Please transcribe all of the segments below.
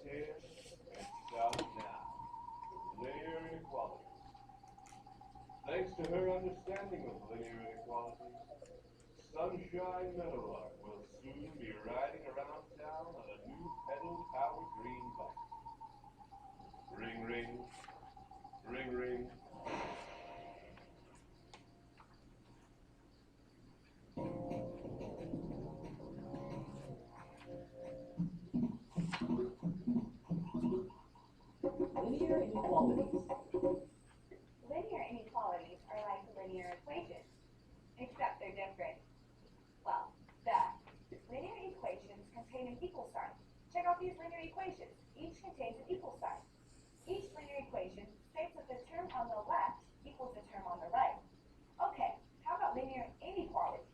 here and south now. Linear inequalities. Thanks to her understanding of linear inequalities, Sunshine Meadowlark will soon be riding around town on a new pedal-powered green bike. Ring, ring, ring, ring. Linear inequalities. Linear inequalities are like linear equations, except they're different. Well, linear equations contain an equal sign. Check out these linear equations. Each contains an equal sign. Each linear equation states that the term on the left equals the term on the right. Okay, how about linear inequalities?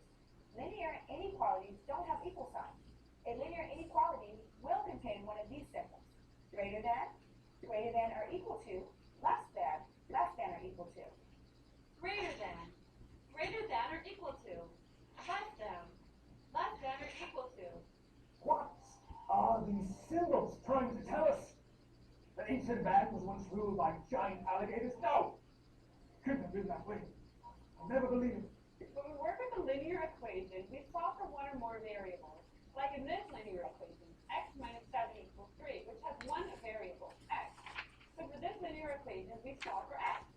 Linear inequalities don't have equal signs. A linear inequality will contain one of these symbols. Greater than or equal to, less than or equal to. Greater than or equal to, less than or equal to. What are these symbols trying to tell us? That ancient land was once ruled by giant alligators? No! Couldn't have been that way. I'll never believe it. When we work with a linear equation, we solve for one or more variables. Like in this linear equation, x minus 7 equals 3, which has one variable, x. So for this linear equation, we solve for x.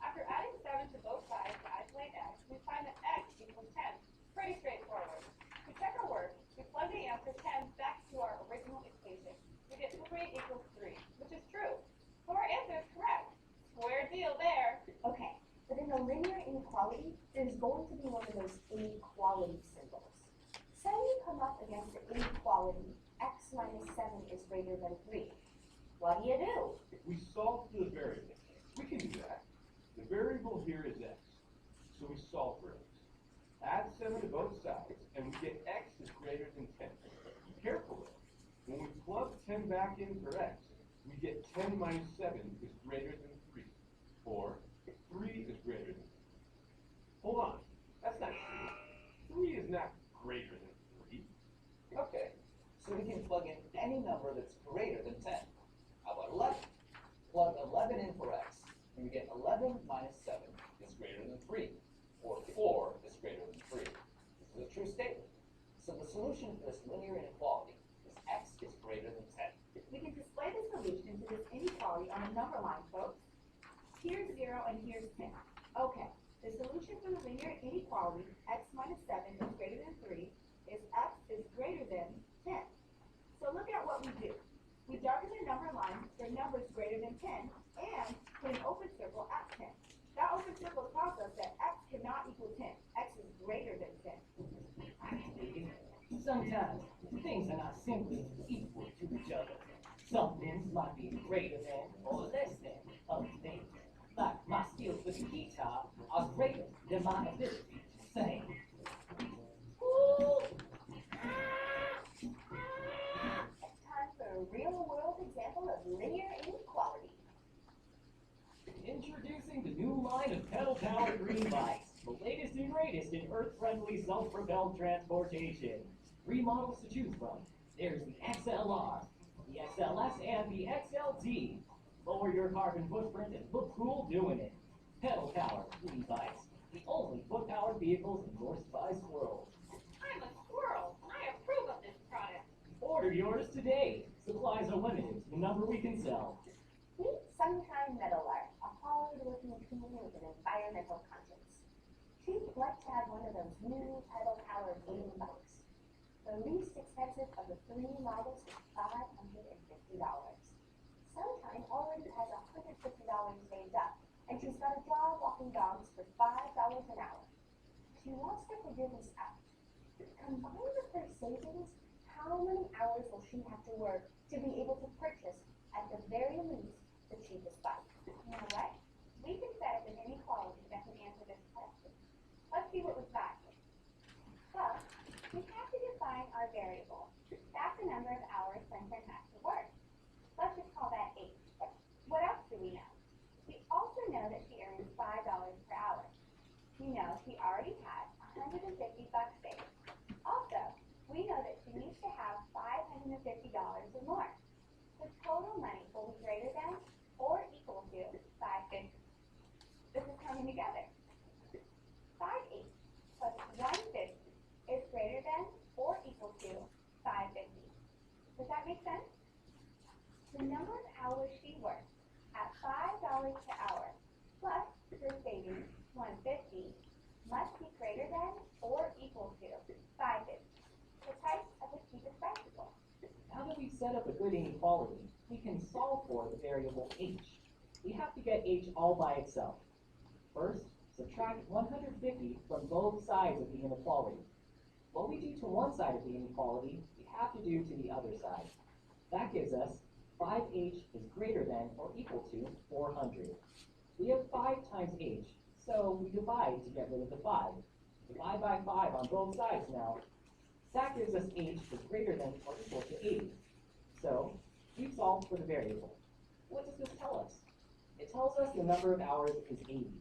After adding 7 to both sides to isolate x, we find that x equals 10. Pretty straightforward. To check our work, we plug the answer 10 back to our original equation. We get 3 equals 3, which is true. So our answer is correct. Square deal there. Okay, but in a linear inequality, there's going to be one of those inequality symbols. Say you come up against the inequality x minus 7 is greater than 3. What do? We solve for the variable. We can do that. The variable here is x, so we solve for x. Add 7 to both sides, and we get x is greater than 10. Be careful though. When we plug 10 back in for x, we get 10 minus 7 is greater than 3, or 3 is greater than 3. Hold on, that's not true. 3 is not greater than 3. Okay, so we can plug in any number that's greater than 10. How about 11? Plug 11 in for x, and we get 11 minus 7 is greater than 3, or 4 is greater than 3. This is a true statement. So the solution for this linear inequality is x is greater than 10. We can display the solution to this inequality on a number line, folks. Here's 0 and here's 10. Okay, the solution for the linear inequality, x minus 7 is greater than 3, is x is greater than 10. So look at what we do. We darken the number line for numbers greater than 10 and put an open circle at 10. That open circle tells us that x cannot equal 10. X is greater than 10. Sometimes things are not simply equal to each other. Some things might be greater than or less than other things. Like my skills with the guitar are greater than my ability to sing. Time for a real-world example of linear inequality. Introducing the new line of pedal-powered green bikes, the latest and greatest in earth-friendly self-propelled transportation. 3 models to choose from. There's the XLR, the XLS, and the XLT. Lower your carbon footprint and look cool doing it. Pedal-powered green bikes, the only foot-powered vehicles endorsed by squirrels. I'm a squirrel, and I approve of this product. Order yours today. Supplies are limited to the number we can sell. Meet Sunshine Meadowlark, a hard-working teen with an environmental conscience. She'd like to have one of those new pedal-powered green bikes. The least expensive of the 3 models is $550. Sunshine already has $150 saved up, and she's got a job walking dogs for $5 an hour. She wants to figure this out. Combined with her savings, how many hours will she have to work to be able to purchase, at the very least, the cheapest bike? You know what? We can set up an inequality that can answer this question. Let's see what we've got here. Well, we have to define our variable. That's the number of hours Sunshine has to work. Let's just call that 8. What else do we know? We also know that she earns $5 per hour. We know she already has $150 saved. Also, we know that she needs to have $550 or more. The hourly per hour, plus for saving 150 must be greater than or equal to 550, the price of the cheapest bicycle. Now that we've set up a good inequality, we can solve for the variable h. We have to get h all by itself. First, subtract 150 from both sides of the inequality. What we do to one side of the inequality, we have to do to the other side. That gives us 5h is greater than or equal to 400. We have 5 times h, so we divide to get rid of the 5. Divide by 5 on both sides now. That gives us h is greater than or equal to 80. So, we've solved for the variable. What does this tell us? It tells us the number of hours is 80.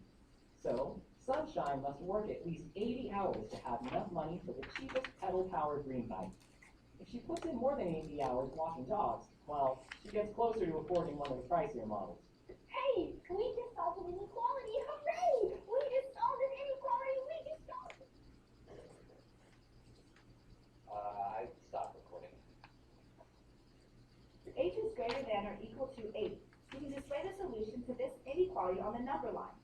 So, Sunshine must work at least 80 hours to have enough money for the cheapest pedal-powered green bike. If she puts in more than 80 hours walking dogs, well, she gets closer to affording one of the pricier models. Hey, we just solved an inequality! Hooray! We just solved an inequality! We just solved it! I stopped recording. H is greater than or equal to 8. We can display the solution to this inequality on the number line.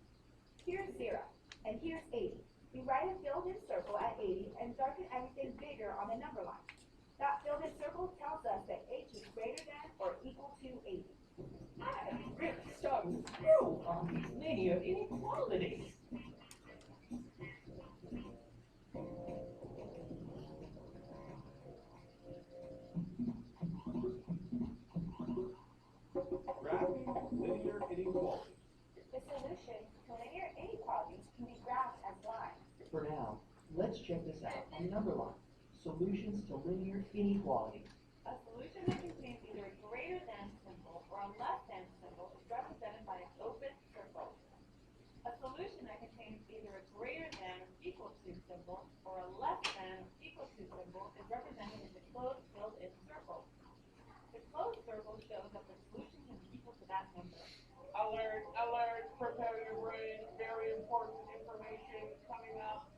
Here's 0, and here's 80. We write a filled-in circle at 80 and darken everything bigger on the number line. That filled-in circle tells us that h is greater than or equal to 80. I'm really starting to grow on these linear inequalities. Graphing linear inequalities. The solution to linear inequalities can be graphed as lines. For now, let's check this out on the number line. Solutions to linear inequalities. A solution that contains either a greater than symbol or a less than symbol is represented by an open circle. A solution that contains either a greater than or equal to symbol or a less than or equal to symbol is represented in the closed filled-in circle. The closed circle shows that the solution can be equal to that number. Alert, alert, prepare your brain, very important information coming up.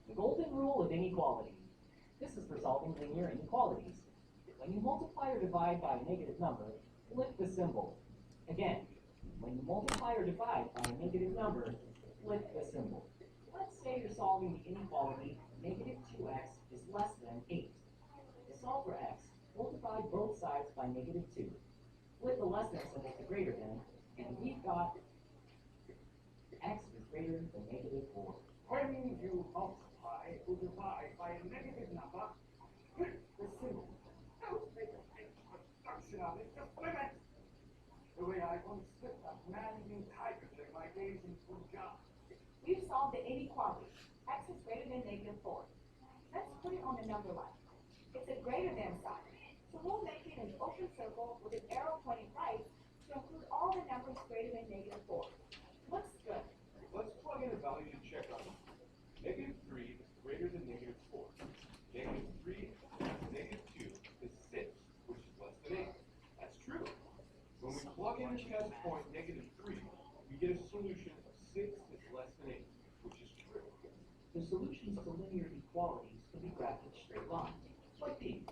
The golden rule of inequality. This is for solving linear inequalities. When you multiply or divide by a negative number, flip the symbol. Again, when you multiply or divide by a negative number, flip the symbol. Let's say you're solving the inequality negative 2x is less than 8. To solve for x, we'll divide both sides by negative 2. Flip the less than symbol to greater than, and we've got x is greater than negative 4. When you multiply or divide by a negative number, flip the symbol. Don't make a big construction of it, just flip it. The way I once flipped a man-eating tiger during my days in Punjab. We've solved the inequality. X is greater than negative 4. Let's put it on the number line. It's a greater than sign, so we'll make it an open circle with an arrow pointing right to include all the numbers greater than negative 4. Looks good. Let's plug in a value to check on it. Negative 3 is greater than negative 4. Negative 3 times negative 2 is 6, which is less than 8. That's true. When we plug in the test point negative 3, we get a solution of 6 is less than 8, which is true. The solutions to linear equalities can be graphed in straight lines, like these.